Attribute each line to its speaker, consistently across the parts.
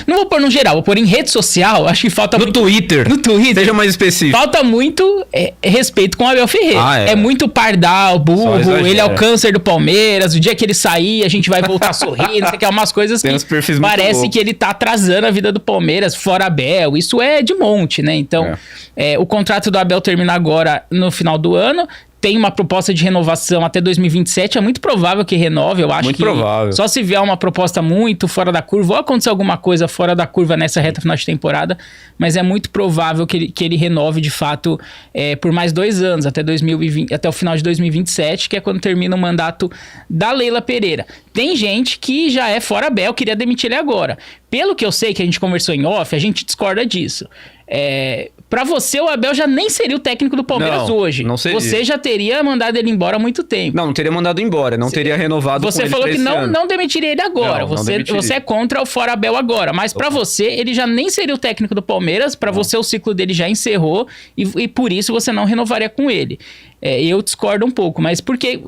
Speaker 1: Não vou pôr no geral, vou pôr em rede social. Acho que falta
Speaker 2: no Twitter.
Speaker 1: No Twitter.
Speaker 2: Seja mais específico.
Speaker 1: Falta muito respeito com o Abel Ferreira.
Speaker 2: É
Speaker 1: muito pardal, burro. Ele é o câncer do Palmeiras. O dia que ele sair, a gente vai voltar sorrindo. Você quer umas coisas que parece que ele tá atrasando a vida do Palmeiras, fora Abel. Isso é de monte, né? Então, o contrato do Abel termina agora no final do ano. Tem uma proposta de renovação até 2027, é muito provável que renove, eu acho
Speaker 2: muito
Speaker 1: que
Speaker 2: provável.
Speaker 1: Só se vier uma proposta muito fora da curva, ou acontecer alguma coisa fora da curva nessa reta final de temporada, mas é muito provável que ele renove de fato por mais 2 anos, até o final de 2027, que é quando termina o mandato da Leila Pereira. Tem gente que já é fora Abel, queria demitir ele agora. Pelo que eu sei, que a gente conversou em off, a gente discorda disso. Pra você, o Abel já nem seria o técnico do Palmeiras hoje.
Speaker 2: Não seria.
Speaker 1: Você já teria mandado ele embora há muito tempo.
Speaker 2: Não teria mandado embora, teria renovado com ele.
Speaker 1: Você falou que não demitiria ele agora. Você é contra o fora Abel agora. Mas pra você, ele já nem seria o técnico do Palmeiras. Pra você, o ciclo dele já encerrou. E por isso você não renovaria com ele. Eu discordo um pouco, mas por que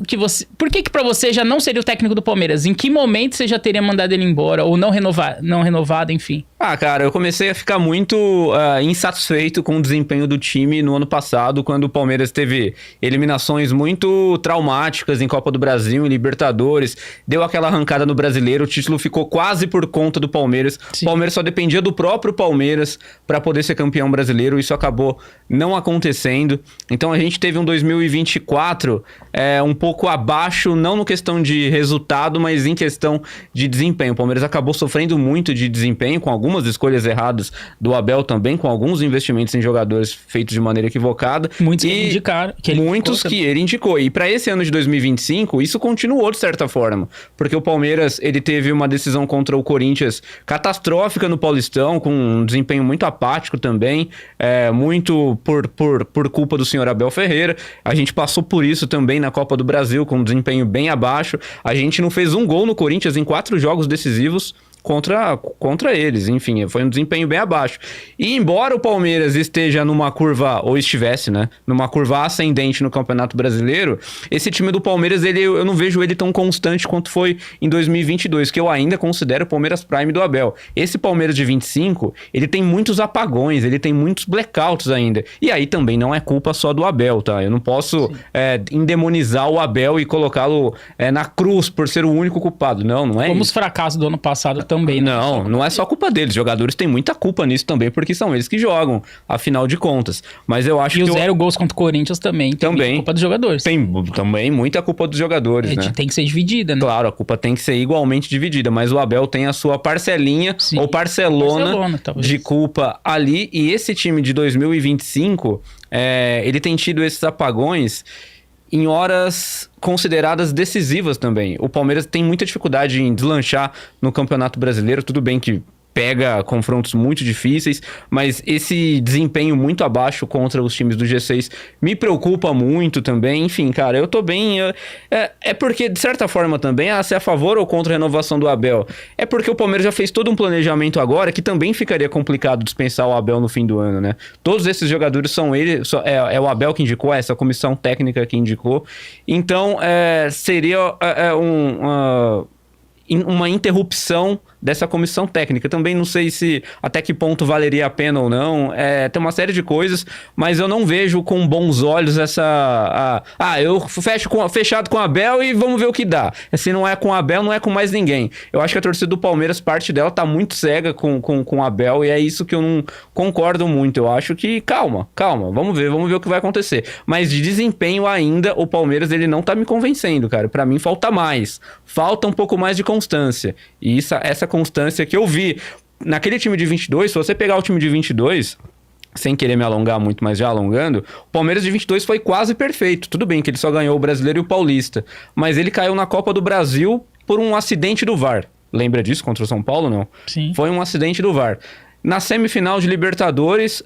Speaker 1: pra você já não seria o técnico do Palmeiras? Em que momento você já teria mandado ele embora? Ou não renovado, enfim?
Speaker 2: Cara, eu comecei a ficar muito insatisfeito com o desempenho do time no ano passado, quando o Palmeiras teve eliminações muito traumáticas em Copa do Brasil, em Libertadores, deu aquela arrancada no Brasileiro, o título ficou quase por conta do Palmeiras. Sim. O Palmeiras só dependia do próprio Palmeiras para poder ser campeão brasileiro, isso acabou não acontecendo. Então a gente teve um 2024 um pouco abaixo, não no questão de resultado, mas em questão de desempenho. O Palmeiras acabou sofrendo muito de desempenho, com algumas escolhas erradas do Abel também, com alguns investimentos em jogadores feitos de maneira equivocada.
Speaker 1: Muitos que ele indicaram.
Speaker 2: Muitos que ele indicou. E para esse ano de 2025, isso continuou de certa forma. Porque o Palmeiras, ele teve uma decisão contra o Corinthians catastrófica no Paulistão, com um desempenho muito apático também, muito por culpa do senhor Abel Ferreira. A gente passou por isso também na Copa do Brasil, com um desempenho bem abaixo. A gente não fez um gol no Corinthians em 4 jogos decisivos contra eles, enfim, foi um desempenho bem abaixo. E embora o Palmeiras esteja numa curva, ou estivesse, né, numa curva ascendente no Campeonato Brasileiro, esse time do Palmeiras, eu não vejo ele tão constante quanto foi em 2022, que eu ainda considero o Palmeiras Prime do Abel. Esse Palmeiras de 25, ele tem muitos apagões, ele tem muitos blackouts ainda. E aí também não é culpa só do Abel, tá? Eu não posso endemonizar o Abel e colocá-lo na cruz por ser o único culpado. Não é
Speaker 1: Como
Speaker 2: isso.
Speaker 1: os fracassos do ano passado também.
Speaker 2: Não é só culpa deles. Os jogadores têm muita culpa nisso também, porque são eles que jogam, afinal de contas. Mas eu acho que...
Speaker 1: E os 0 gols contra o Corinthians também. Tem culpa dos jogadores.
Speaker 2: Tem também muita culpa dos jogadores, né?
Speaker 1: Tem que ser dividida, né?
Speaker 2: Claro, a culpa tem que ser igualmente dividida, mas o Abel tem a sua parcelinha, ou parcelona de culpa ali. E esse time de 2025, ele tem tido esses apagões em horas consideradas decisivas também. O Palmeiras tem muita dificuldade em deslanchar no Campeonato Brasileiro. Tudo bem que pega confrontos muito difíceis, mas esse desempenho muito abaixo contra os times do G6 me preocupa muito também. Enfim, cara, eu tô bem... porque, de certa forma também, se é a favor ou contra a renovação do Abel, é porque o Palmeiras já fez todo um planejamento agora que também ficaria complicado dispensar o Abel no fim do ano, né? Todos esses jogadores são ele, é o Abel que indicou, essa comissão técnica que indicou. Então, seria uma interrupção dessa comissão técnica. Também não sei se até que ponto valeria a pena ou não. Tem uma série de coisas, mas eu não vejo com bons olhos eu fechado com a Abel e vamos ver o que dá. Se não é com a Abel, não é com mais ninguém. Eu acho que a torcida do Palmeiras, parte dela tá muito cega com a Abel, e é isso que eu não concordo muito. Eu acho que calma, vamos ver o que vai acontecer. Mas de desempenho ainda, o Palmeiras, ele não tá me convencendo, cara. Pra mim falta mais. Falta um pouco mais de constância. E essa constância que eu vi naquele time de 22, se você pegar o time de 22, sem querer me alongar muito, mas já alongando, o Palmeiras de 22 foi quase perfeito. Tudo bem que ele só ganhou o Brasileiro e o Paulista, mas ele caiu na Copa do Brasil por um acidente do VAR. Lembra disso contra o São Paulo, não?
Speaker 1: Sim.
Speaker 2: Foi um acidente do VAR. Na semifinal de Libertadores,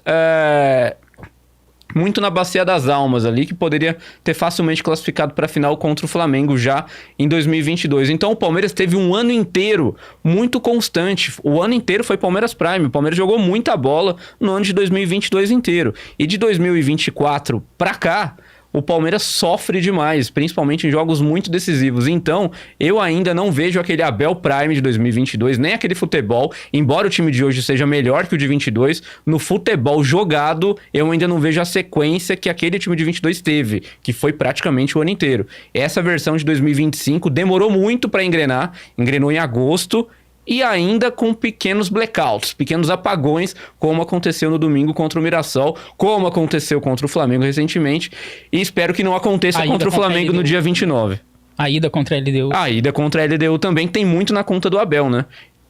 Speaker 2: muito na Bacia das Almas ali, que poderia ter facilmente classificado para a final contra o Flamengo já em 2022. Então o Palmeiras teve um ano inteiro muito constante. O ano inteiro foi Palmeiras Prime. O Palmeiras jogou muita bola no ano de 2022 inteiro. E de 2024 para cá, o Palmeiras sofre demais, principalmente em jogos muito decisivos. Então, eu ainda não vejo aquele Abel Prime de 2022, nem aquele futebol, embora o time de hoje seja melhor que o de 22, no futebol jogado, eu ainda não vejo a sequência que aquele time de 22 teve, que foi praticamente o ano inteiro. Essa versão de 2025 demorou muito para engrenar, engrenou em agosto, e ainda com pequenos blackouts, pequenos apagões, como aconteceu no domingo contra o Mirassol, como aconteceu contra o Flamengo recentemente, e espero que não aconteça contra o Flamengo no dia 29.
Speaker 1: A ida contra a LDU.
Speaker 2: A ida contra a LDU também tem muito na conta do Abel, né?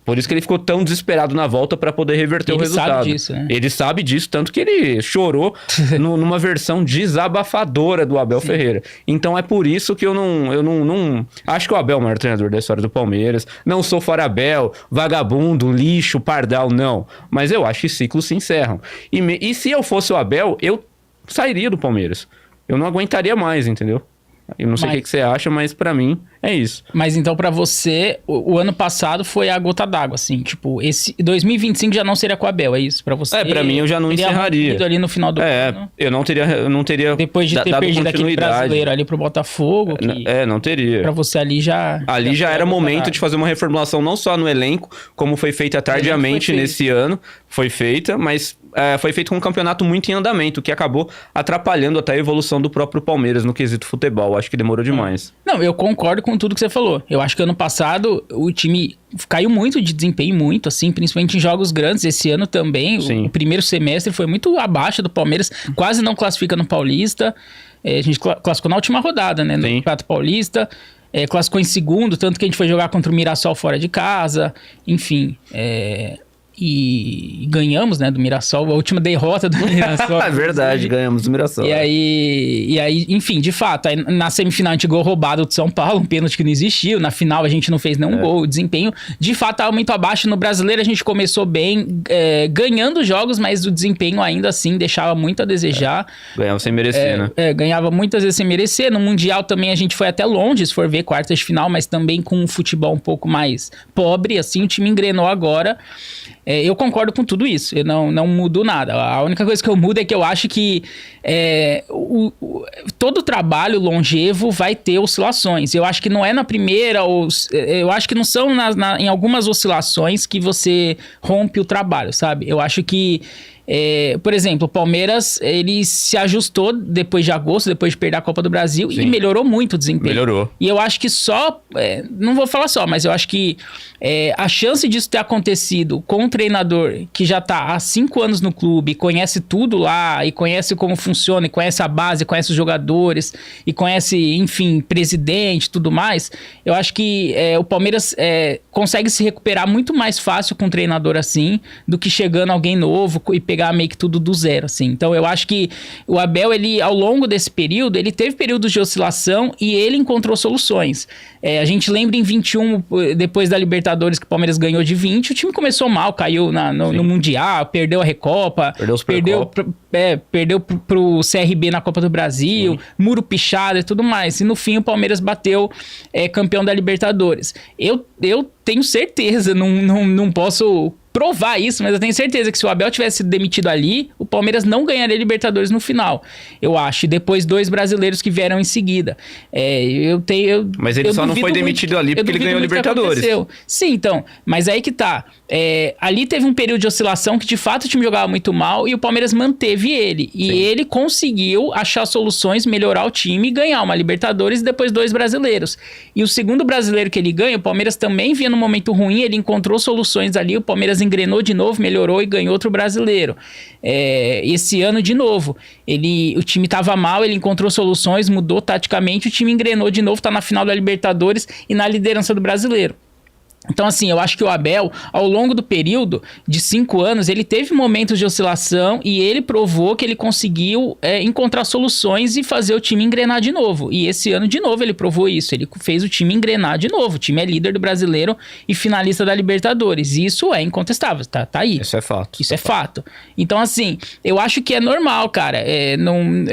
Speaker 2: Por isso que ele ficou tão desesperado na volta para poder reverter o resultado. Ele sabe disso, né? Ele sabe disso, tanto que ele chorou numa versão desabafadora do Abel Ferreira. Então é por isso que eu não... Acho que o Abel é o maior treinador da história do Palmeiras. Não sou fora Abel, vagabundo, lixo, pardal, não. Mas eu acho que ciclos se encerram. E se eu fosse o Abel, eu sairia do Palmeiras. Eu não aguentaria mais, entendeu? Eu não sei o que você acha, mas pra mim é isso.
Speaker 1: Mas então pra você, o ano passado foi a gota d'água, assim, tipo, esse 2025 já não seria com o Abel, é isso? Pra você?
Speaker 2: Pra mim eu já não encerraria.
Speaker 1: Ali no final do ano.
Speaker 2: Eu não teria
Speaker 1: depois de ter perdido aquele brasileiro ali pro Botafogo.
Speaker 2: Não teria.
Speaker 1: Pra você ali já...
Speaker 2: Ali já era momento de fazer uma reformulação não só no elenco, como foi feita tardiamente nesse ano, foi feita, mas... foi feito com um campeonato muito em andamento, que acabou atrapalhando até a evolução do próprio Palmeiras no quesito futebol. Acho que demorou demais.
Speaker 1: Não, eu concordo com tudo que você falou. Eu acho que ano passado o time caiu muito de desempenho, muito, assim, principalmente em jogos grandes. Esse ano também, o primeiro semestre foi muito abaixo do Palmeiras, quase não classifica no Paulista. A gente classificou na última rodada, né, no Campeonato Paulista. Classificou em segundo, tanto que a gente foi jogar contra o Mirassol fora de casa. Enfim, e ganhamos, né, do Mirassol, a última derrota do Mirassol.
Speaker 2: É verdade, ganhamos do Mirassol.
Speaker 1: E aí, enfim, de fato, aí na semifinal a gente gol roubado do São Paulo, um pênalti que não existiu, na final a gente não fez nenhum gol, o desempenho de fato estava muito abaixo. No Brasileiro a gente começou bem, ganhando jogos, mas o desempenho ainda assim deixava muito a desejar.
Speaker 2: Ganhava sem merecer, né?
Speaker 1: Ganhava muitas vezes sem merecer. No Mundial também a gente foi até longe, se for ver, quartas de final, mas também com um futebol um pouco mais pobre, assim, o time engrenou agora. Eu concordo com tudo isso, eu não mudo nada. A única coisa que eu mudo é que eu acho que todo trabalho longevo vai ter oscilações. Eu acho que não é na primeira, eu acho que não são em algumas oscilações que você rompe o trabalho, sabe? Eu acho que por exemplo, o Palmeiras, ele se ajustou depois de agosto, depois de perder a Copa do Brasil, e melhorou muito o desempenho.
Speaker 2: Melhorou.
Speaker 1: E eu acho que não vou falar só, mas eu acho que a chance disso ter acontecido com um treinador que já tá há 5 anos no clube, conhece tudo lá, e conhece como funciona, e conhece a base, conhece os jogadores, e conhece, enfim, presidente e tudo mais, eu acho que o Palmeiras consegue se recuperar muito mais fácil com um treinador assim, do que chegando alguém novo e pegar meio que tudo do zero, assim. Então eu acho que o Abel, ele, ao longo desse período, ele teve períodos de oscilação e ele encontrou soluções. A gente lembra em 21, depois da Libertadores, que o Palmeiras ganhou de 20, o time começou mal, caiu no Mundial, perdeu a Recopa, perdeu pro CRB na Copa do Brasil, muro pichado e tudo mais. E no fim o Palmeiras bateu campeão da Libertadores. Eu tenho certeza, não posso provar isso, mas eu tenho certeza que se o Abel tivesse sido demitido ali, o Palmeiras não ganharia Libertadores no final, eu acho. E depois 2 brasileiros que vieram em seguida.
Speaker 2: Mas ele só não foi demitido ali porque ele ganhou Libertadores.
Speaker 1: Sim, então. Mas aí que tá. Ali teve um período de oscilação que de fato o time jogava muito mal e o Palmeiras manteve ele. E ele conseguiu achar soluções, melhorar o time e ganhar uma Libertadores e depois 2 brasileiros. E o segundo brasileiro que ele ganha, o Palmeiras também vinha num momento ruim, ele encontrou soluções ali, o Palmeiras engrenou de novo, melhorou e ganhou outro brasileiro. Esse ano, de novo, o time estava mal, ele encontrou soluções, mudou taticamente, o time engrenou de novo, está na final da Libertadores e na liderança do brasileiro. Então, assim, eu acho que o Abel, ao longo do período de 5 anos, ele teve momentos de oscilação e ele provou que ele conseguiu encontrar soluções e fazer o time engrenar de novo. E esse ano, de novo, ele provou isso. Ele fez o time engrenar de novo. O time é líder do Brasileiro e finalista da Libertadores. Isso é incontestável, tá aí.
Speaker 2: Isso é fato.
Speaker 1: Isso é fato. Então, assim, eu acho que é normal, cara.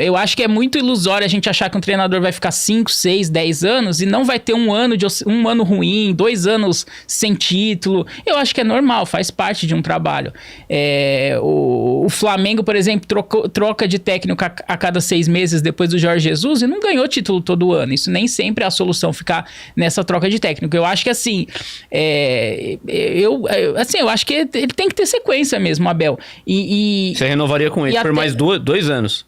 Speaker 1: Eu acho que é muito ilusório a gente achar que um treinador vai ficar 5, 6, 10 anos e não vai ter um ano ruim, 2 anos sem título. Eu acho que é normal, faz parte de um trabalho. O Flamengo, por exemplo, troca de técnico a cada 6 meses depois do Jorge Jesus e não ganhou título todo ano. Isso nem sempre é a solução, ficar nessa troca de técnico. Eu acho que assim, eu acho que ele tem que ter sequência mesmo, Abel.
Speaker 2: Você renovaria com ele por mais 2 anos?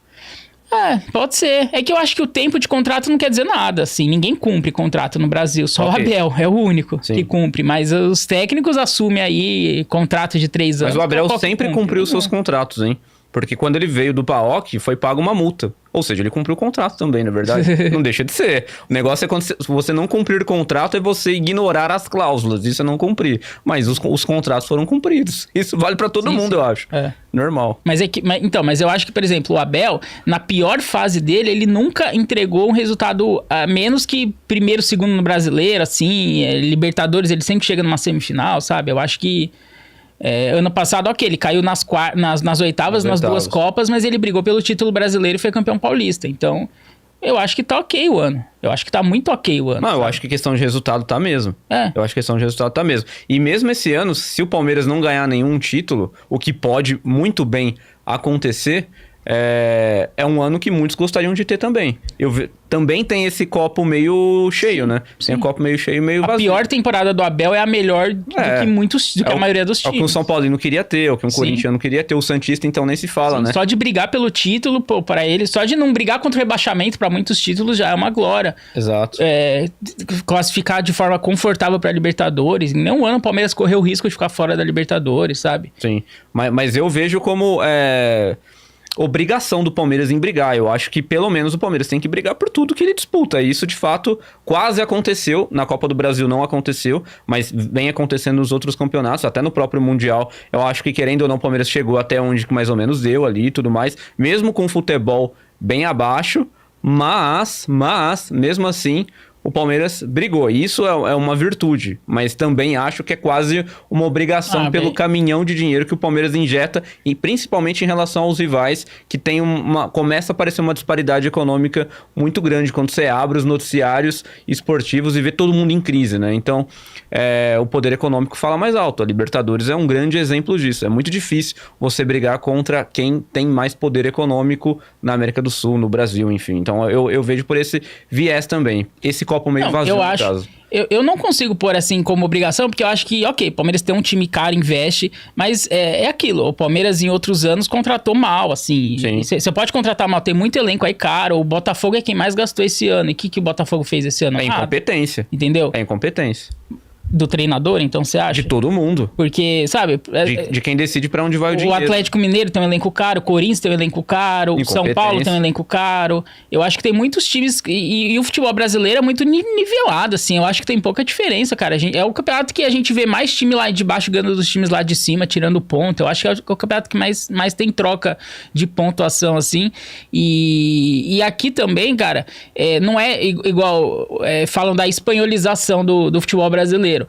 Speaker 1: Pode ser. É que eu acho que o tempo de contrato não quer dizer nada, assim. Ninguém cumpre contrato no Brasil. Só o Abel é o único que cumpre. Mas os técnicos assumem aí contrato de 3 anos.
Speaker 2: Mas o Abel sempre cumpriu seus contratos, hein? Porque quando ele veio do PAOK, foi pago uma multa. Ou seja, ele cumpriu o contrato também, na verdade. Não deixa de ser. O negócio é quando você não cumprir o contrato, é você ignorar as cláusulas. Isso é não cumprir. Mas os contratos foram cumpridos. Isso vale pra todo mundo, eu acho. Normal.
Speaker 1: Mas eu acho que, por exemplo, o Abel, na pior fase dele, ele nunca entregou um resultado menos que primeiro, segundo no Brasileiro, assim. Libertadores, ele sempre chega numa semifinal, sabe? Eu acho que... ano passado, ele caiu nas oitavas, nas 2 Copas, mas ele brigou pelo título brasileiro e foi campeão paulista. Então, eu acho que tá ok o ano. Eu acho que tá muito ok o ano.
Speaker 2: Não, eu acho que questão de resultado tá mesmo. Eu acho que questão de resultado tá mesmo. E mesmo esse ano, se o Palmeiras não ganhar nenhum título, o que pode muito bem acontecer... É um ano que muitos gostariam de ter também. Também tem esse copo meio cheio, né? Tem um copo meio cheio e meio vazio.
Speaker 1: A pior temporada do Abel é a melhor do que a maioria dos times.
Speaker 2: É o que o São Paulino queria ter, o que um corintiano queria ter, o Santista então nem se fala, né?
Speaker 1: Só de brigar pelo título, para ele, só de não brigar contra o rebaixamento para muitos títulos já é uma glória.
Speaker 2: Exato.
Speaker 1: Classificar de forma confortável para Libertadores. Em nenhum ano o Palmeiras correu o risco de ficar fora da Libertadores, sabe?
Speaker 2: Sim, mas eu vejo como... obrigação do Palmeiras em brigar. Eu acho que pelo menos o Palmeiras tem que brigar por tudo que ele disputa. E isso de fato quase aconteceu. Na Copa do Brasil não aconteceu, mas vem acontecendo nos outros campeonatos, até no próprio Mundial. Eu acho que querendo ou não o Palmeiras chegou até onde mais ou menos deu ali e tudo mais, mesmo com o futebol bem abaixo, mas mesmo assim o Palmeiras brigou. E isso é uma virtude, mas também acho que é quase uma obrigação pelo caminhão de dinheiro que o Palmeiras injeta, e principalmente em relação aos rivais, que tem começa a aparecer uma disparidade econômica muito grande quando você abre os noticiários esportivos e vê todo mundo em crise, né? Então, o poder econômico fala mais alto. A Libertadores é um grande exemplo disso. É muito difícil você brigar contra quem tem mais poder econômico na América do Sul, no Brasil, enfim. Então, eu vejo por esse viés também. Esse copo meio vazio, no caso.
Speaker 1: Eu não consigo pôr assim como obrigação, porque eu acho que, Palmeiras tem um time caro, investe, mas é aquilo, o Palmeiras em outros anos contratou mal, assim. Você pode contratar mal, tem muito elenco aí caro, o Botafogo é quem mais gastou esse ano. E o que o Botafogo fez esse ano?
Speaker 2: É incompetência.
Speaker 1: Entendeu?
Speaker 2: É incompetência.
Speaker 1: Do treinador, então, você acha?
Speaker 2: De todo mundo.
Speaker 1: Porque, sabe...
Speaker 2: De quem decide pra onde vai o dinheiro.
Speaker 1: O Atlético Mineiro tem um elenco caro, o Corinthians tem um elenco caro, o São Paulo tem um elenco caro. Eu acho que tem muitos times... E o futebol brasileiro é muito nivelado, assim. Eu acho que tem pouca diferença, cara. É o campeonato que a gente vê mais time lá de baixo ganhando dos times lá de cima, tirando ponto. Eu acho que é o campeonato que mais tem troca de pontuação, assim. E aqui também, cara, não é igual... falam da espanholização do futebol brasileiro.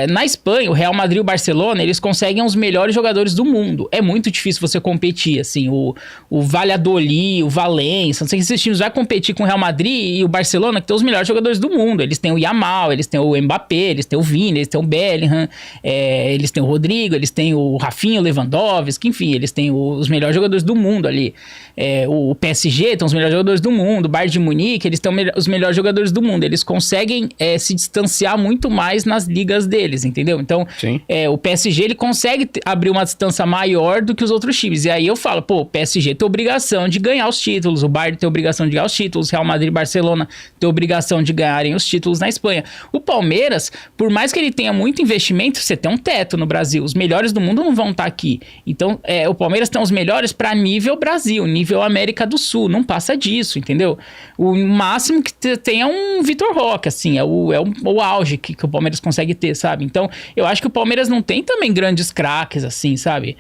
Speaker 1: Na Espanha, o Real Madrid e o Barcelona, eles conseguem os melhores jogadores do mundo. É muito difícil você competir, assim, o Valladolid, o Valência, não sei se esses times vão competir com o Real Madrid e o Barcelona, que tem os melhores jogadores do mundo. Eles têm o Yamal, eles têm o Mbappé, eles têm o Vini, eles têm o Bellingham, eles têm o Rodrigo, eles têm o Rafinha, o Lewandowski, enfim, eles têm os melhores jogadores do mundo ali. O PSG tem os melhores jogadores do mundo, o Bayern de Munique, eles têm os melhores jogadores do mundo. Eles conseguem se distanciar muito mais nas ligas deles, entendeu? Então, o PSG, ele consegue abrir uma distância maior do que os outros times. E aí eu falo, o PSG tem obrigação de ganhar os títulos, o Bayern tem obrigação de ganhar os títulos, Real Madrid e Barcelona tem obrigação de ganharem os títulos na Espanha. O Palmeiras, por mais que ele tenha muito investimento, você tem um teto no Brasil. Os melhores do mundo não vão estar aqui. Então, o Palmeiras tem os melhores para nível Brasil, nível América do Sul. Não passa disso, entendeu? O máximo que tem é um Vitor Roque, assim, é o auge que o Palmeiras consegue ter, sabe? Então, eu acho que o Palmeiras não tem também grandes craques, assim, sabe?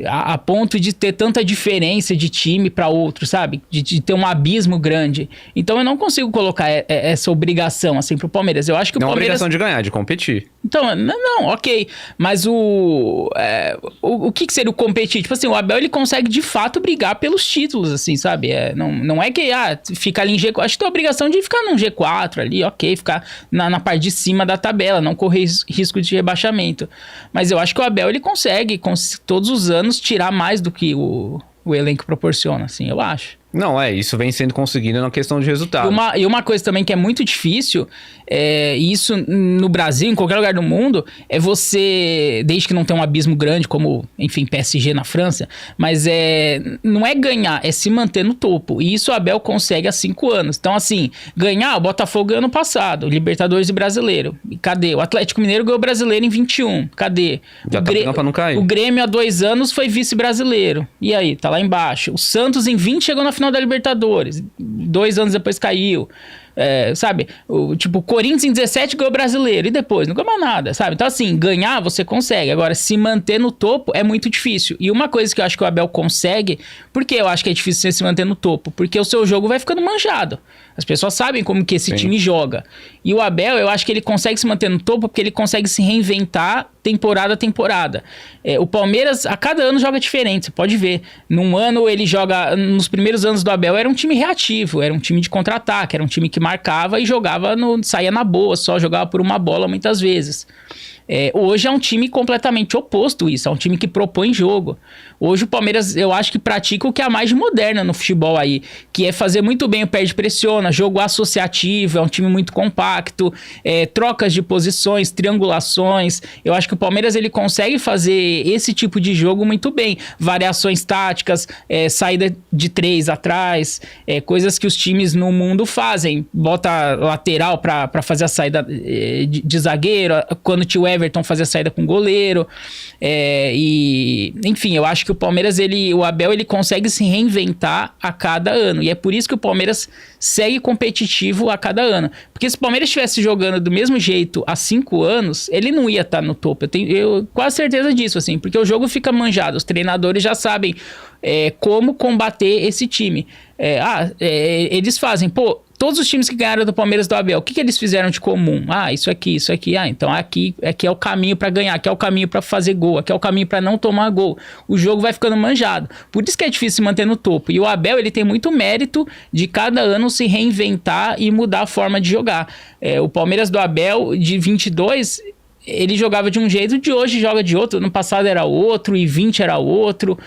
Speaker 1: A ponto de ter tanta diferença de time para outro, sabe? De ter um abismo grande. Então eu não consigo colocar essa obrigação assim pro Palmeiras. Eu acho que
Speaker 2: não
Speaker 1: o Palmeiras...
Speaker 2: obrigação de ganhar, de competir.
Speaker 1: Então, não, ok. Mas o que seria o competir? Tipo assim, o Abel ele consegue de fato brigar pelos títulos, assim, sabe? Não é que fica ali em G4. Acho que tem a obrigação de ficar num G4 ali, ok, ficar na parte de cima da tabela, não correr risco de rebaixamento. Mas eu acho que o Abel ele consegue todos os anos tirar mais do que o elenco proporciona, assim, eu acho.
Speaker 2: Não, isso vem sendo conseguido na questão de resultado.
Speaker 1: E uma coisa também que é muito difícil, e isso no Brasil, em qualquer lugar do mundo, é você, desde que não tem um abismo grande, como, enfim, PSG na França, mas não é ganhar, é se manter no topo. E isso o Abel consegue há 5 anos. Então, assim, ganhar, o Botafogo ganhou ano passado, Libertadores e Brasileiro. E cadê? O Atlético Mineiro ganhou o Brasileiro em 21. Cadê?
Speaker 2: Já tá pegando pra não cair.
Speaker 1: O Grêmio há 2 anos foi vice-brasileiro. E aí? Tá lá embaixo. O Santos em 20 chegou na final da Libertadores, 2 anos depois caiu, sabe, o Corinthians em 17 ganhou brasileiro, e depois não ganhou mais nada, sabe, então assim, ganhar você consegue, agora se manter no topo é muito difícil, e uma coisa que eu acho que o Abel consegue, porque eu acho que é difícil você se manter no topo, porque o seu jogo vai ficando manjado, as pessoas sabem como que esse time joga, e o Abel, eu acho que ele consegue se manter no topo, porque ele consegue se reinventar temporada a temporada. O Palmeiras, a cada ano, joga diferente, você pode ver. Num ano, ele joga... Nos primeiros anos do Abel, era um time reativo, era um time de contra-ataque, era um time que marcava e jogava, saía na boa, só jogava por uma bola muitas vezes. Hoje é um time completamente oposto isso, é um time que propõe jogo. Hoje o Palmeiras, eu acho que pratica o que há mais de moderna no futebol aí, que é fazer muito bem o perde-pressiona, jogo associativo, é um time muito compacto, trocas de posições, triangulações. Eu acho que o Palmeiras ele consegue fazer esse tipo de jogo muito bem. Variações táticas, saída de 3 atrás, coisas que os times no mundo fazem. Bota lateral para fazer a saída de zagueiro, quando tinha o Everton fazer a saída com o goleiro, e enfim, eu acho que o Palmeiras, o Abel, ele consegue se reinventar a cada ano, e é por isso que o Palmeiras segue competitivo a cada ano, porque se o Palmeiras estivesse jogando do mesmo jeito há 5 anos, ele não ia estar no topo, eu tenho quase certeza disso, assim, porque o jogo fica manjado, os treinadores já sabem como combater esse time. Eles fazem, todos os times que ganharam do Palmeiras do Abel, o que eles fizeram de comum? Isso aqui. Então aqui é o caminho para ganhar, aqui é o caminho para fazer gol, aqui é o caminho para não tomar gol. O jogo vai ficando manjado. Por isso que é difícil se manter no topo. E o Abel, ele tem muito mérito de cada ano se reinventar e mudar a forma de jogar. O Palmeiras do Abel, de 22... ele jogava de um jeito, de hoje joga de outro. No passado era outro, e 20 era outro.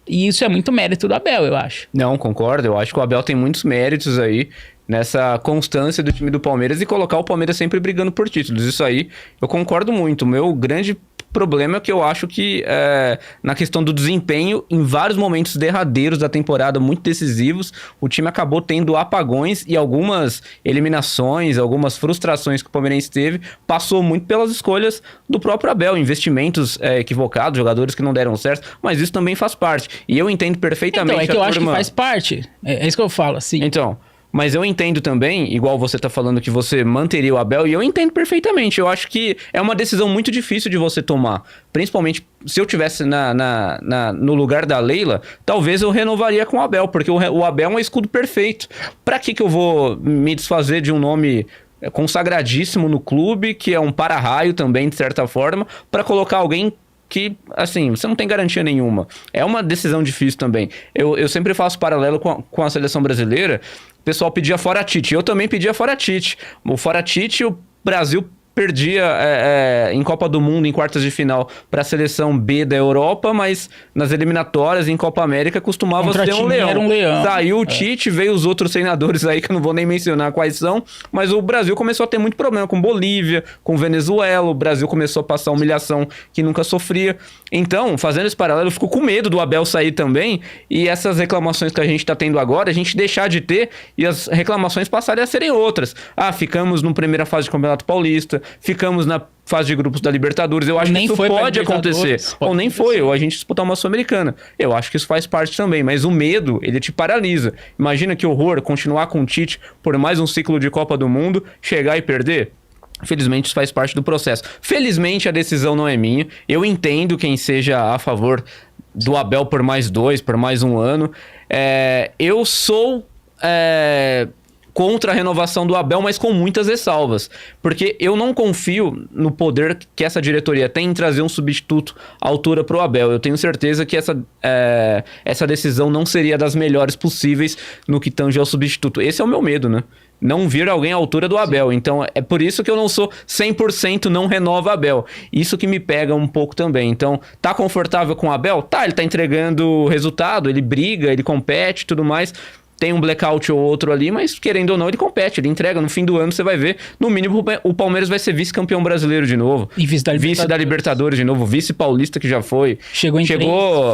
Speaker 1: E isso é muito mérito do Abel, eu acho.
Speaker 2: Não, concordo. Eu acho que o Abel tem muitos méritos aí nessa constância do time do Palmeiras e colocar o Palmeiras sempre brigando por títulos. Isso aí eu concordo muito. O meu grande problema é que eu acho que na questão do desempenho, em vários momentos derradeiros da temporada, muito decisivos, o time acabou tendo apagões e algumas eliminações, algumas frustrações que o Palmeirense teve, passou muito pelas escolhas do próprio Abel, investimentos equivocados, jogadores que não deram certo, mas isso também faz parte. E eu entendo perfeitamente.
Speaker 1: Então, eu acho que faz parte. É isso que eu falo, assim.
Speaker 2: Então, mas eu entendo também, igual você tá falando que você manteria o Abel, e eu entendo perfeitamente. Eu acho que é uma decisão muito difícil de você tomar. Principalmente se eu tivesse no lugar da Leila, talvez eu renovaria com o Abel, porque o Abel é um escudo perfeito. Pra que eu vou me desfazer de um nome consagradíssimo no clube, que é um para-raio também, de certa forma, pra colocar alguém que, assim, você não tem garantia nenhuma. É uma decisão difícil também. Eu sempre faço paralelo com a seleção brasileira. O pessoal pedia fora Tite. Eu também pedia fora Tite. O fora Tite, o Brasil perdia em Copa do Mundo, em quartas de final, para a seleção B da Europa, mas nas eliminatórias, em Copa América, costumava ser um leão.
Speaker 1: Era um leão.
Speaker 2: Saiu o Tite, veio os outros treinadores aí, que eu não vou nem mencionar quais são, mas o Brasil começou a ter muito problema com Bolívia, com Venezuela, o Brasil começou a passar humilhação que nunca sofria. Então, fazendo esse paralelo, eu fico com medo do Abel sair também, e essas reclamações que a gente está tendo agora, a gente deixar de ter, e as reclamações passarem a serem outras. Ficamos na primeira fase do Campeonato Paulista, ficamos na fase de grupos da Libertadores. Eu acho que isso pode acontecer. Ou nem foi, ou a gente disputar uma Sul-Americana. Eu acho que isso faz parte também, mas o medo, ele te paralisa. Imagina que horror continuar com o Tite por mais um ciclo de Copa do Mundo, chegar e perder. Felizmente, isso faz parte do processo. Felizmente, a decisão não é minha. Eu entendo quem seja a favor do Abel por mais 2, por mais um ano. Eu sou contra a renovação do Abel, mas com muitas ressalvas. Porque eu não confio no poder que essa diretoria tem em trazer um substituto à altura para o Abel. Eu tenho certeza que essa decisão não seria das melhores possíveis no que tange ao substituto. Esse é o meu medo, né? Não vir alguém à altura do Abel. Então, é por isso que eu não sou 100% não renova Abel. Isso que me pega um pouco também. Então, tá confortável com o Abel? Tá, ele tá entregando resultado, ele briga, ele compete e tudo mais. Tem um blackout ou outro ali, mas querendo ou não, ele compete, ele entrega. No fim do ano, você vai ver, no mínimo, o Palmeiras vai ser vice-campeão brasileiro de novo.
Speaker 1: E vice da
Speaker 2: Libertadores de novo, vice-paulista que já foi.
Speaker 1: Chegou em 3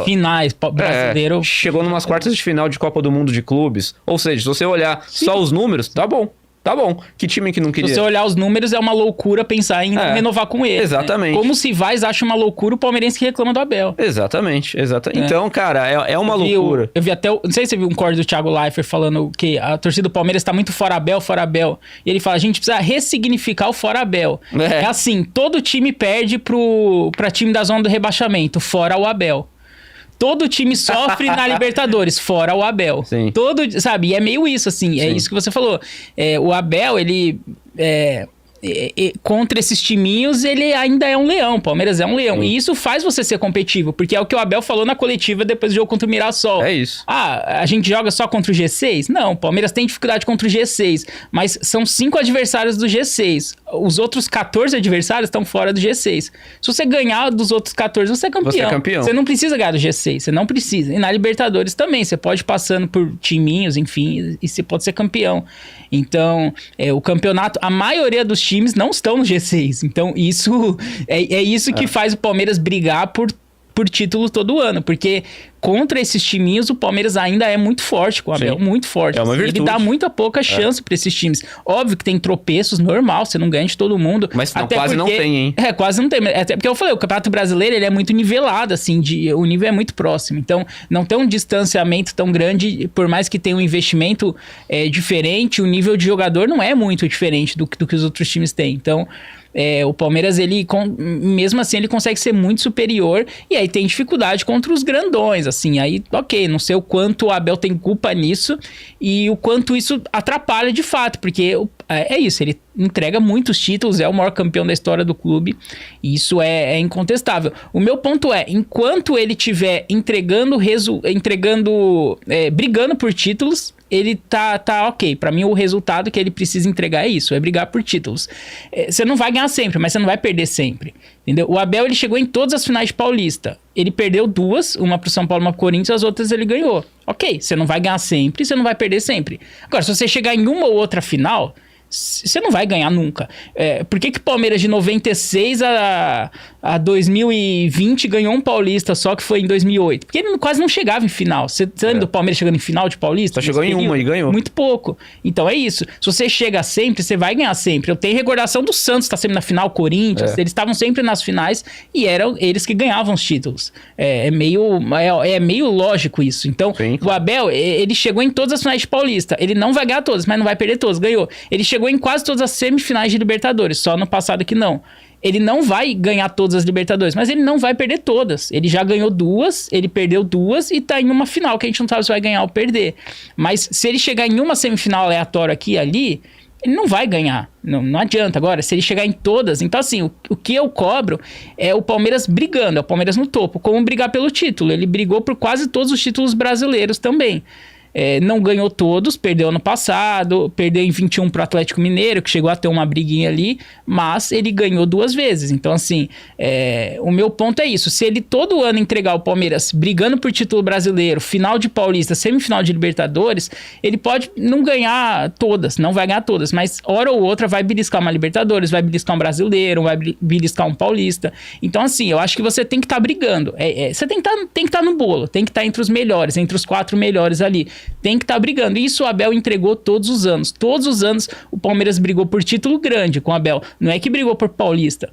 Speaker 1: finais brasileiro.
Speaker 2: Chegou numas quartas de final de Copa do Mundo de clubes. Ou seja, se você olhar só os números, tá bom. Tá bom. Que time que não queria?
Speaker 1: Se você olhar os números, é uma loucura pensar em renovar com ele.
Speaker 2: Exatamente.
Speaker 1: Né? Como se Vaz acha uma loucura o palmeirense que reclama do Abel.
Speaker 2: Exatamente. Então, cara, é uma loucura.
Speaker 1: Eu vi até... Não sei se você viu um corte do Thiago Leifert falando que a torcida do Palmeiras tá muito fora Abel, fora Abel. E ele fala, a gente precisa ressignificar o fora Abel. É assim, todo time perde pra time da zona do rebaixamento, fora o Abel. Todo time sofre na Libertadores, fora o Abel.
Speaker 2: Sim.
Speaker 1: Sabe? E é meio isso, assim. Sim. É isso que você falou. O Abel, ele... contra esses timinhos, ele ainda é um leão. O Palmeiras é um leão. Sim. E isso faz você ser competitivo, porque é o que o Abel falou na coletiva depois do jogo contra o Mirassol.
Speaker 2: É isso.
Speaker 1: A gente joga só contra o G6? Não, o Palmeiras tem dificuldade contra o G6, mas são 5 adversários do G6. Os outros 14 adversários estão fora do G6. Se você ganhar dos outros 14, você é campeão.
Speaker 2: Você é campeão.
Speaker 1: Você não precisa ganhar do G6, você não precisa. E na Libertadores também, você pode ir passando por timinhos, enfim, e você pode ser campeão. Então, o campeonato, a maioria dos times não estão no G6. Então, isso é isso que faz o Palmeiras brigar por título todo ano, porque contra esses timinhos o Palmeiras ainda é muito forte com o Abel, muito forte.
Speaker 2: É uma virtude.
Speaker 1: Ele dá muita pouca chance para esses times. Óbvio que tem tropeços, normal, você não ganha de todo mundo.
Speaker 2: Mas quase não tem, hein?
Speaker 1: Quase não tem. Até porque eu falei, o Campeonato Brasileiro ele é muito nivelado, assim, o nível é muito próximo. Então, não tem um distanciamento tão grande, por mais que tenha um investimento diferente, o nível de jogador não é muito diferente do que os outros times têm. Então, o Palmeiras, mesmo assim, ele consegue ser muito superior e aí tem dificuldade contra os grandões, assim, aí, ok, não sei o quanto o Abel tem culpa nisso e o quanto isso atrapalha de fato, porque é isso, ele entrega muitos títulos, é o maior campeão da história do clube, e isso é incontestável. O meu ponto enquanto ele estiver brigando por títulos, ele tá ok. Pra mim, o resultado que ele precisa entregar é isso, é brigar por títulos. Você não vai ganhar sempre, mas você não vai perder sempre, entendeu? O Abel, ele chegou em todas as finais de Paulista. Ele perdeu 2, uma pro São Paulo, uma pro Corinthians, as outras ele ganhou. Ok, você não vai ganhar sempre, você não vai perder sempre. Agora, se você chegar em uma ou outra final, você não vai ganhar nunca. Por que o Palmeiras de 96 a 2020 ganhou um Paulista só que foi em 2008? Porque ele quase não chegava em final. Você lembra do Palmeiras chegando em final de Paulista?
Speaker 2: Só chegou em uma e ganhou.
Speaker 1: Muito pouco. Então é isso. Se você chega sempre, você vai ganhar sempre. Eu tenho recordação do Santos, tá sempre na final, Corinthians. Eles estavam sempre nas finais e eram eles que ganhavam os títulos. É meio lógico isso. Então, sim, o Abel, ele chegou em todas as finais de Paulista. Ele não vai ganhar todas, mas não vai perder todas. Ganhou. Ele chegou em quase todas as semifinais de Libertadores, só no passado que não. Ele não vai ganhar todas as Libertadores, mas ele não vai perder todas. Ele já ganhou 2, ele perdeu 2 e tá em uma final que a gente não sabe se vai ganhar ou perder. Mas se ele chegar em uma semifinal aleatória aqui e ali, ele não vai ganhar. Não adianta. Agora, se ele chegar em todas... Então, assim, o que eu cobro é o Palmeiras brigando, é o Palmeiras no topo. Como brigar pelo título. Ele brigou por quase todos os títulos brasileiros também. Não ganhou todos, perdeu ano passado, perdeu em 21 pro Atlético Mineiro, que chegou a ter uma briguinha ali, mas ele ganhou 2 vezes. Então, assim, o meu ponto é isso. Se ele todo ano entregar o Palmeiras brigando por título brasileiro, final de Paulista, semifinal de Libertadores, ele pode não ganhar todas, não vai ganhar todas, mas hora ou outra vai beliscar uma Libertadores, vai beliscar um Brasileiro, vai beliscar um Paulista. Então, assim, eu acho que você tem que estar brigando. Você tem que estar no bolo, tem que estar entre os melhores, entre os 4 melhores ali. Tem que estar brigando. Isso o Abel entregou todos os anos. Todos os anos o Palmeiras brigou por título grande com o Abel. Não é que brigou por Paulista.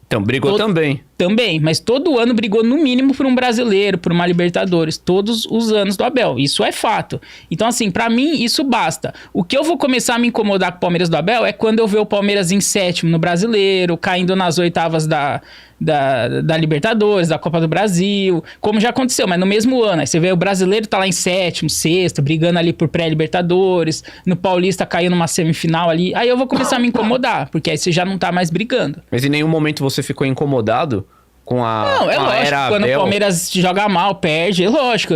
Speaker 2: Então, brigou também.
Speaker 1: Também, mas todo ano brigou no mínimo por um brasileiro, por uma Libertadores, todos os anos do Abel, isso é fato. Então assim, pra mim isso basta. O que eu vou começar a me incomodar com o Palmeiras do Abel é quando eu ver o Palmeiras em sétimo no Brasileiro, caindo nas oitavas da Libertadores, da Copa do Brasil, como já aconteceu, mas no mesmo ano, aí você vê o Brasileiro tá lá em sétimo, sexto, brigando ali por pré-Libertadores, no Paulista caiu numa semifinal ali, aí eu vou começar a me incomodar, porque aí você já não tá mais brigando.
Speaker 2: Mas em nenhum momento você ficou incomodado com a
Speaker 1: Não, é
Speaker 2: com a
Speaker 1: lógico,
Speaker 2: era
Speaker 1: quando
Speaker 2: Abel?
Speaker 1: o Palmeiras joga mal, perde, é lógico,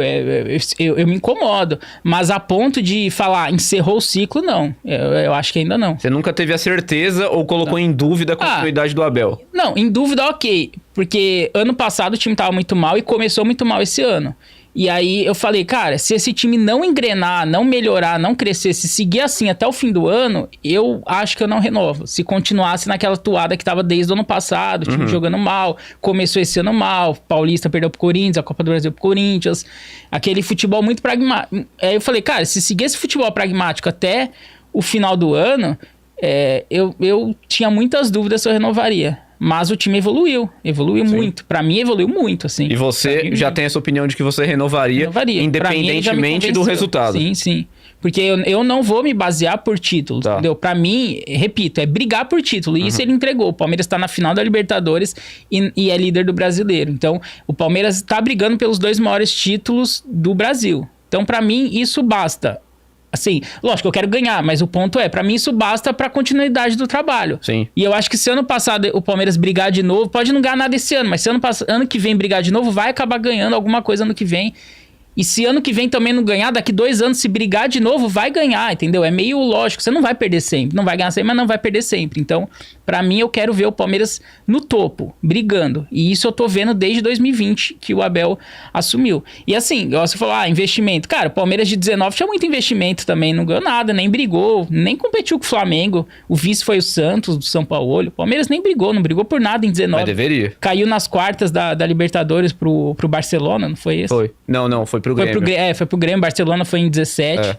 Speaker 1: eu me incomodo. Mas a ponto de falar, encerrou o ciclo, não. Eu acho que ainda não.
Speaker 2: Você nunca teve a certeza ou colocou em dúvida a continuidade do Abel?
Speaker 1: Não, em dúvida, ok. Porque ano passado o time tava muito mal e começou muito mal esse ano. E aí eu falei, cara, se esse time não engrenar, não melhorar, não crescer, se seguir assim até o fim do ano, eu acho que eu não renovo. Se continuasse naquela toada que tava desde o ano passado, o time jogando mal, começou esse ano mal, Paulista perdeu pro Corinthians, a Copa do Brasil pro Corinthians, aquele futebol muito pragmático. Aí eu falei, cara, se seguir esse futebol pragmático até o final do ano, eu tinha muitas dúvidas se eu renovaria. Mas o time evoluiu muito. Pra mim, evoluiu muito, assim.
Speaker 2: E você já tem essa opinião de que você renovaria. Independentemente do resultado.
Speaker 1: Sim, sim. Porque eu não vou me basear por títulos, entendeu? Pra mim, repito, é brigar por título. E isso ele entregou. O Palmeiras tá na final da Libertadores e é líder do Brasileiro. Então, o Palmeiras tá brigando pelos 2 maiores títulos do Brasil. Então, pra mim, isso basta. Assim, lógico, eu quero ganhar, mas o ponto é, pra mim isso basta pra continuidade do trabalho.
Speaker 2: Sim.
Speaker 1: E eu acho que se ano passado o Palmeiras brigar de novo, pode não ganhar nada esse ano, mas se ano que vem brigar de novo, vai acabar ganhando alguma coisa ano que vem. E se ano que vem também não ganhar, daqui 2 anos, se brigar de novo, vai ganhar, entendeu? É meio lógico, você não vai perder sempre. Não vai ganhar sempre, mas não vai perder sempre. Então, pra mim, eu quero ver o Palmeiras no topo, brigando. E isso eu tô vendo desde 2020, que o Abel assumiu. E assim, você falou, investimento. Cara, o Palmeiras de 19 tinha muito investimento também, não ganhou nada, nem brigou, nem competiu com o Flamengo. O vice foi o Santos, do São Paulo. O Palmeiras nem brigou, não brigou por nada em 19.
Speaker 2: Mas deveria.
Speaker 1: Caiu nas quartas da Libertadores pro Barcelona, não foi isso?
Speaker 2: Foi. Não, foi pro Grêmio.
Speaker 1: Foi pro Grêmio, Barcelona foi em 17.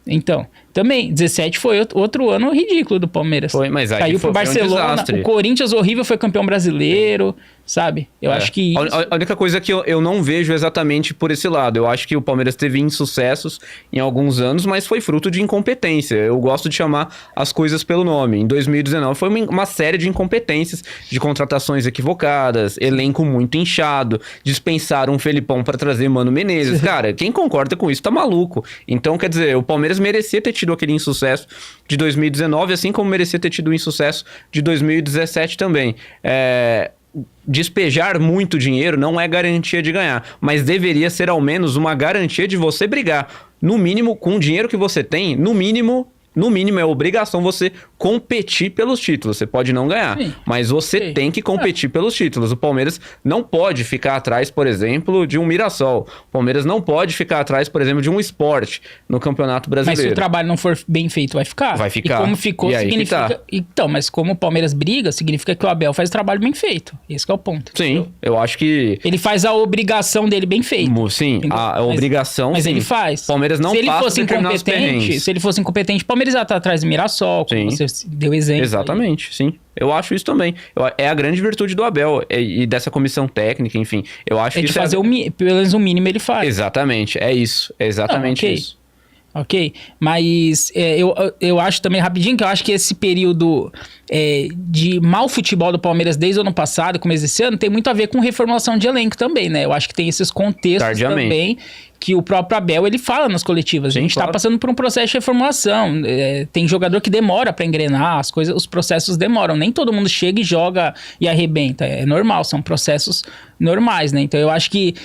Speaker 1: Então, também, 17 foi outro ano ridículo do Palmeiras.
Speaker 2: Foi, mas aí
Speaker 1: caiu pro Barcelona,
Speaker 2: um
Speaker 1: o Corinthians horrível foi campeão brasileiro, sabe? Eu acho que...
Speaker 2: A única coisa que eu não vejo exatamente por esse lado. Eu acho que o Palmeiras teve insucessos em alguns anos, mas foi fruto de incompetência. Eu gosto de chamar as coisas pelo nome. Em 2019 foi uma série de incompetências, de contratações equivocadas, elenco muito inchado, dispensaram um Felipão para trazer Mano Menezes. Cara, quem concorda com isso tá maluco. Então, quer dizer, o Palmeiras merecia ter tido aquele insucesso de 2019, assim como merecia ter tido o insucesso de 2017 também. Despejar muito dinheiro não é garantia de ganhar, mas deveria ser ao menos uma garantia de você brigar. No mínimo, com o dinheiro que você tem, no mínimo é obrigação você competir pelos títulos. Você pode não ganhar, mas você tem que competir pelos títulos. O Palmeiras não pode ficar atrás, por exemplo, de um Mirassol. O Palmeiras não pode ficar atrás, por exemplo, de um Sport no Campeonato Brasileiro.
Speaker 1: Mas se o trabalho não for bem feito, vai ficar?
Speaker 2: Vai ficar.
Speaker 1: E como ficou, significa... Então, mas como o Palmeiras briga, significa que o Abel faz o trabalho bem feito. Esse que é o ponto.
Speaker 2: Sim,
Speaker 1: entendeu?
Speaker 2: Eu acho que...
Speaker 1: Ele faz a obrigação dele bem feita.
Speaker 2: Sim, a obrigação,
Speaker 1: mas
Speaker 2: sim.
Speaker 1: ele faz.
Speaker 2: O Palmeiras não passa determinados perrengues.
Speaker 1: Se ele fosse incompetente, o Palmeiras já tá atrás do Mirassol, como você deu exemplo.
Speaker 2: Exatamente, sim. Eu acho isso também. É a grande virtude do Abel e dessa comissão técnica, enfim. Eu acho que
Speaker 1: de fazer pelo menos o mínimo ele faz.
Speaker 2: Exatamente, é isso. É exatamente isso.
Speaker 1: Ok, mas eu acho também, rapidinho, que eu acho que esse período de mau futebol do Palmeiras desde o ano passado, começo desse ano, tem muito a ver com reformulação de elenco também, né? Eu acho que tem esses contextos também que o próprio Abel, ele fala nas coletivas. Sim, a gente tá passando por um processo de reformulação. Tem jogador que demora pra engrenar, os processos demoram. Nem todo mundo chega e joga e arrebenta. É normal, são processos normais, né? Então eu acho que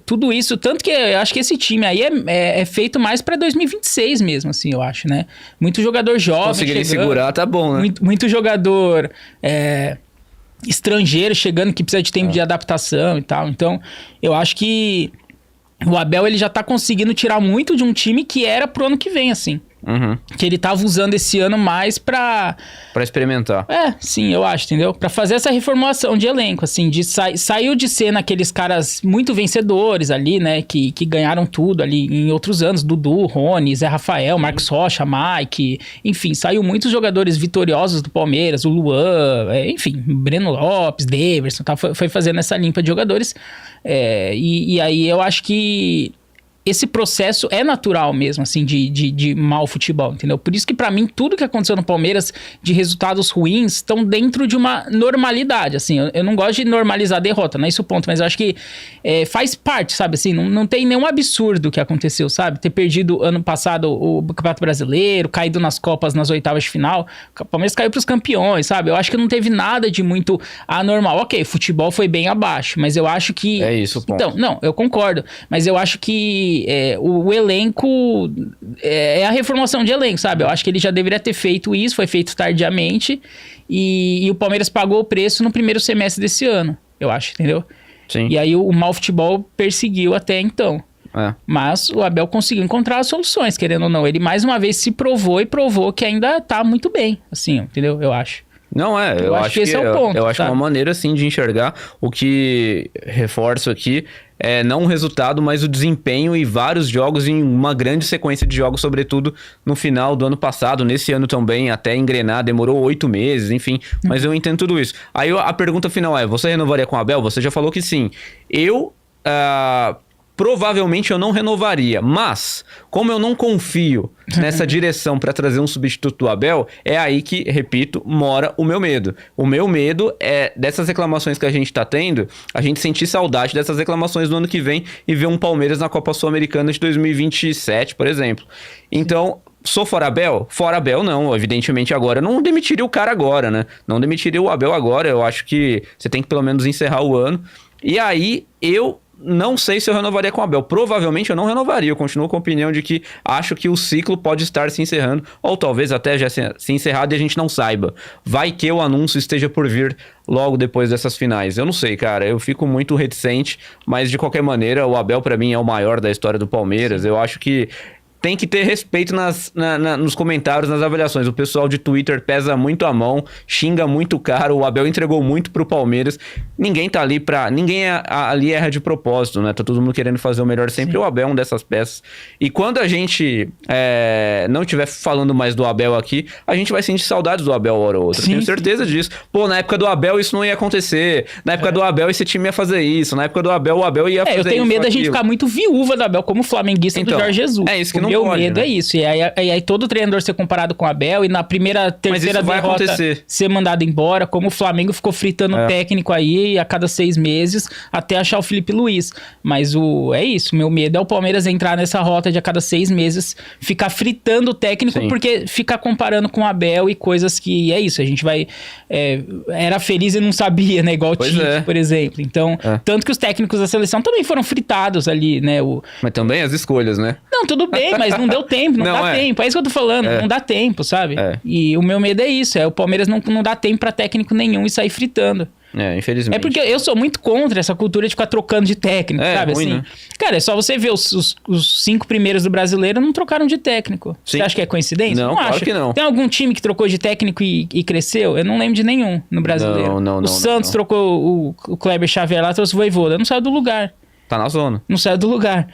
Speaker 1: tudo isso, tanto que eu acho que esse time aí é feito mais pra 2026 mesmo, assim, eu acho, né? Muito jogador jovem
Speaker 2: conseguirem segurar, tá bom, né?
Speaker 1: Muito jogador estrangeiro chegando que precisa de tempo de adaptação e tal. Então, eu acho que o Abel, ele já tá conseguindo tirar muito de um time que era pro ano que vem, assim. Que ele tava usando esse ano mais pra
Speaker 2: experimentar.
Speaker 1: Sim, eu acho, entendeu? Pra fazer essa reformulação de elenco, assim, saiu de ser naqueles caras muito vencedores ali, né, que ganharam tudo ali em outros anos, Dudu, Rony, Zé Rafael, Marcos Rocha, Mike, enfim, saiu muitos jogadores vitoriosos do Palmeiras, o Luan, enfim, Breno Lopes, Daverson, tá, foi fazendo essa limpa de jogadores, e aí eu acho que esse processo é natural mesmo, assim, de mau futebol, entendeu? Por isso que, pra mim, tudo que aconteceu no Palmeiras de resultados ruins estão dentro de uma normalidade, assim. Eu não gosto de normalizar a derrota, não é esse o ponto, mas eu acho que faz parte, sabe? Assim, não tem nenhum absurdo que aconteceu, sabe? Ter perdido ano passado o Campeonato Brasileiro, caído nas Copas, nas oitavas de final, o Palmeiras caiu pros campeões, sabe? Eu acho que não teve nada de muito anormal. Ok, futebol foi bem abaixo, mas eu acho que...
Speaker 2: É isso o ponto.
Speaker 1: Então, não, eu concordo, mas eu acho que o elenco é a reformulação de elenco, sabe? Eu acho que ele já deveria ter feito isso, foi feito tardiamente e o Palmeiras pagou o preço no primeiro semestre desse ano, eu acho, entendeu?
Speaker 2: Sim.
Speaker 1: E aí o mau futebol perseguiu até então. Mas o Abel conseguiu encontrar as soluções, querendo ou não. Ele mais uma vez se provou e provou que ainda tá muito bem, assim, entendeu? Eu acho.
Speaker 2: Não, eu acho que esse é o ponto. Eu acho que é uma maneira, assim, de enxergar. O que reforço aqui é não o resultado, mas o desempenho e vários jogos em uma grande sequência de jogos, sobretudo no final do ano passado, nesse ano também, até engrenar, demorou 8 meses, enfim. Mas eu entendo tudo isso. Aí a pergunta final você renovaria com o Abel? Você já falou que sim. Provavelmente eu não renovaria, mas como eu não confio nessa direção para trazer um substituto do Abel, é aí que, repito, mora o meu medo. O meu medo é dessas reclamações que a gente tá tendo, a gente sentir saudade dessas reclamações do ano que vem e ver um Palmeiras na Copa Sul-Americana de 2027, por exemplo. Então... Sou fora Abel? Fora Abel não, evidentemente agora. Eu não demitiria o cara agora, né? Não demitiria o Abel agora, eu acho que você tem que pelo menos encerrar o ano. E aí, eu não sei se eu renovaria com o Abel. Provavelmente eu não renovaria, eu continuo com a opinião de que acho que o ciclo pode estar se encerrando, ou talvez até já se encerrado e a gente não saiba. Vai que o anúncio esteja por vir logo depois dessas finais. Eu não sei, cara, eu fico muito reticente, mas de qualquer maneira, o Abel pra mim é o maior da história do Palmeiras. Eu acho que tem que ter respeito nos comentários, nas avaliações. O pessoal de Twitter pesa muito a mão, xinga muito caro. O Abel entregou muito pro Palmeiras. Ninguém tá ali ninguém ali erra de propósito, né? Tá todo mundo querendo fazer o melhor sempre. Sim. O Abel é uma dessas peças. E quando a gente não estiver falando mais do Abel aqui, a gente vai sentir saudades do Abel hora ou outra. Sim, tenho certeza disso. Pô, na época do Abel isso não ia acontecer. Na época do Abel esse time ia fazer isso. Na época do Abel, o Abel ia fazer isso.
Speaker 1: Eu tenho medo da gente ficar muito viúva do Abel, como flamenguista do Jorge Jesus.
Speaker 2: É isso que não
Speaker 1: meu
Speaker 2: pode,
Speaker 1: medo, né? É isso. E aí todo treinador ser comparado com o Abel e na terceira derrota ser mandado embora, como o Flamengo ficou fritando o técnico aí a cada 6 meses até achar o Felipe Luiz. Mas é isso. Meu medo é o Palmeiras entrar nessa rota de a cada 6 meses ficar fritando o técnico. Sim. Porque ficar comparando com o Abel e coisas que é isso. A gente vai... era feliz e não sabia, né? Igual o Tite, por exemplo. Então, tanto que os técnicos da seleção também foram fritados ali, né?
Speaker 2: Mas também as escolhas, né?
Speaker 1: Não, tudo bem, mas não deu tempo, não dá tempo. É isso que eu tô falando, não dá tempo, sabe? E o meu medo é isso, o Palmeiras não dá tempo pra técnico nenhum e sair fritando.
Speaker 2: Infelizmente.
Speaker 1: É porque eu sou muito contra essa cultura de ficar trocando de técnico, sabe?
Speaker 2: Ruim,
Speaker 1: assim,
Speaker 2: né?
Speaker 1: Cara, é só você ver os 5 primeiros do brasileiro não trocaram de técnico. Sim. Você acha que é coincidência?
Speaker 2: Não, claro que não.
Speaker 1: Tem algum time que trocou de técnico e cresceu? Eu não lembro de nenhum no brasileiro.
Speaker 2: Não.
Speaker 1: O Santos trocou o Kleber Xavier lá, trouxe o Vojvoda. Não saiu do lugar.
Speaker 2: Tá na zona.
Speaker 1: Não saiu do lugar.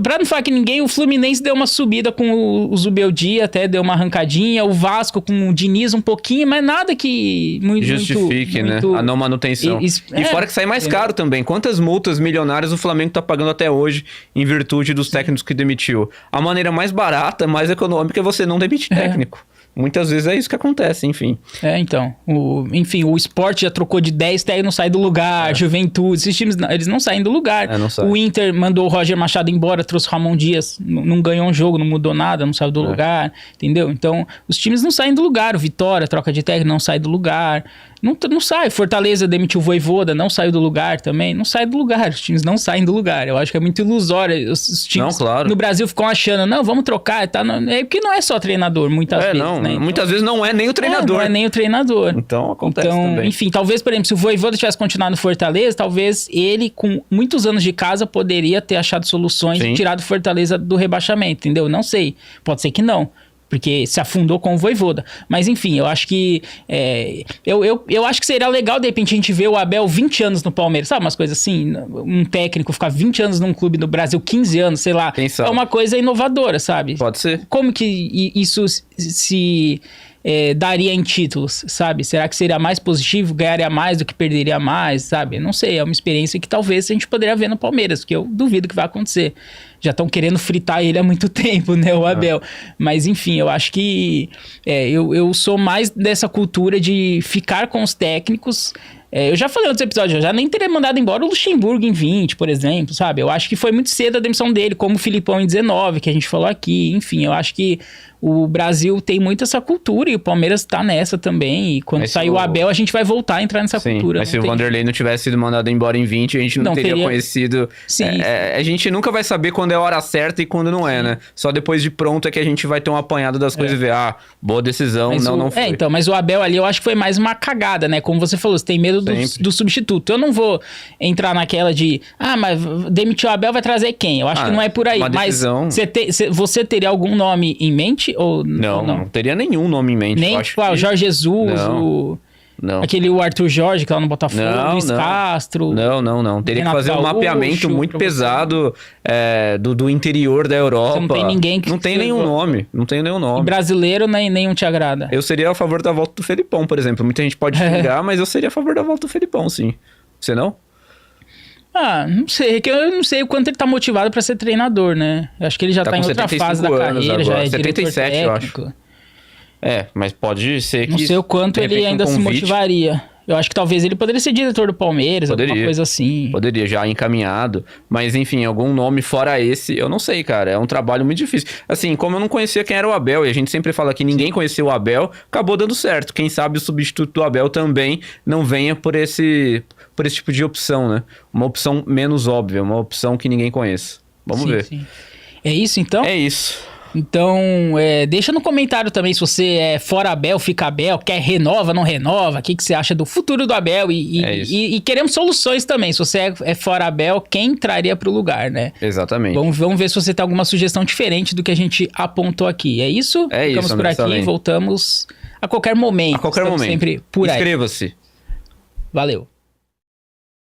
Speaker 1: Pra não falar que ninguém, o Fluminense deu uma subida com o Zubeldia, até deu uma arrancadinha. O Vasco com o Diniz um pouquinho, mas nada que
Speaker 2: justifique, né? A não manutenção. E fora que sai mais caro também. Quantas multas milionárias o Flamengo tá pagando até hoje em virtude dos técnicos que demitiu? A maneira mais barata, mais econômica é você não demitir técnico. Muitas vezes é isso que acontece, enfim.
Speaker 1: Então. O Sport já trocou de 10 técnicos, não sai do lugar. Juventude, esses times, eles não saem do lugar.
Speaker 2: Não sai.
Speaker 1: O Inter mandou o Roger Machado embora, trouxe o Ramon Dias, não ganhou um jogo, não mudou nada, não saiu do lugar, entendeu? Então, os times não saem do lugar. O Vitória, troca de técnico, não sai do lugar. Não sai. Fortaleza demitiu o Vojvoda, não saiu do lugar também. Não sai do lugar. Os times não saem do lugar. Eu acho que é muito ilusório. Os times no Brasil ficam achando, não, vamos trocar e tal. É porque não é só treinador, muitas vezes.
Speaker 2: Não,
Speaker 1: né? Então,
Speaker 2: muitas vezes não é nem o treinador.
Speaker 1: Não é nem o treinador.
Speaker 2: Então acontece também.
Speaker 1: Enfim, talvez, por exemplo, se o Vojvoda tivesse continuado no Fortaleza, talvez ele, com muitos anos de casa, poderia ter achado soluções e tirado o Fortaleza do rebaixamento, entendeu? Não sei. Pode ser que não. Porque se afundou com o Vojvoda. Mas enfim, eu acho que... Eu acho que seria legal, de repente, a gente ver o Abel 20 anos no Palmeiras. Sabe, umas coisas assim? Um técnico ficar 20 anos num clube no Brasil, 15 anos, sei lá.
Speaker 2: Quem sabe?
Speaker 1: É uma coisa inovadora, sabe?
Speaker 2: Pode ser.
Speaker 1: Como que isso se daria em títulos, sabe? Será que seria mais positivo? Ganharia mais do que perderia mais, sabe? Não sei, é uma experiência que talvez a gente poderia ver no Palmeiras, que eu duvido que vai acontecer. Já estão querendo fritar ele há muito tempo, né, o Abel. Mas, enfim, eu acho que eu sou mais dessa cultura de ficar com os técnicos. Eu já falei em outros episódios, eu já nem teria mandado embora o Luxemburgo em 20, por exemplo, sabe? Eu acho que foi muito cedo a demissão dele, como o Filipão em 19, que a gente falou aqui. Enfim, eu acho que o Brasil tem muito essa cultura e o Palmeiras tá nessa também. E quando sair o Abel, a gente vai voltar a entrar nessa cultura.
Speaker 2: Mas se o Vanderlei não tivesse sido mandado embora em 20, a gente não teria conhecido. Sim. A gente nunca vai saber quando é a hora certa e quando não é, né? Só depois de pronto é que a gente vai ter um apanhado das coisas e ver, boa decisão, mas não foi.
Speaker 1: Então, mas o Abel ali eu acho que foi mais uma cagada, né? Como você falou, você tem medo do substituto. Eu não vou entrar naquela de, mas demitiu o Abel, vai trazer quem? Eu acho que não é por aí. Mas você teria algum nome em mente? Ou
Speaker 2: não teria nenhum nome em mente.
Speaker 1: Nem tipo, o Jorge Jesus,
Speaker 2: Não.
Speaker 1: o Arthur Jorge, que tá no Botafogo, o Luiz Castro.
Speaker 2: Não. Teria que fazer um mapeamento muito pesado do interior da Europa. Você
Speaker 1: não tem ninguém que...
Speaker 2: Não tem nenhum nome.
Speaker 1: E brasileiro, nenhum te agrada.
Speaker 2: Eu seria a favor da volta do Felipão, por exemplo. Muita gente pode xingar, mas eu seria a favor da volta do Felipão, sim. Você não?
Speaker 1: Não sei, que eu não sei o quanto ele tá motivado pra ser treinador, né? Eu acho que ele já tá em outra fase da carreira, já é
Speaker 2: 77,
Speaker 1: técnico.
Speaker 2: eu acho. Mas pode ser que...
Speaker 1: Não sei o quanto ele ainda se motivaria. Eu acho que talvez ele poderia ser diretor do Palmeiras, alguma coisa assim.
Speaker 2: Poderia, já encaminhado. Mas, enfim, algum nome fora esse, eu não sei, cara. É um trabalho muito difícil. Assim, como eu não conhecia quem era o Abel, e a gente sempre fala que ninguém conhecia o Abel, acabou dando certo. Quem sabe o substituto do Abel também não venha por esse tipo de opção, né? Uma opção menos óbvia, uma opção que ninguém conheça. Vamos ver. Sim.
Speaker 1: É isso, então?
Speaker 2: É isso.
Speaker 1: Então, deixa no comentário também se você é fora Abel, fica Abel, quer renova, não renova, o que você acha do futuro do Abel e queremos soluções também. Se você é fora Abel, quem entraria pro lugar, né?
Speaker 2: Exatamente.
Speaker 1: Vamos ver se você tem alguma sugestão diferente do que a gente apontou aqui. É isso? Ficamos por aqui e voltamos a qualquer momento.
Speaker 2: A qualquer momento.
Speaker 1: Sempre por aí.
Speaker 2: Inscreva-se.
Speaker 1: Valeu.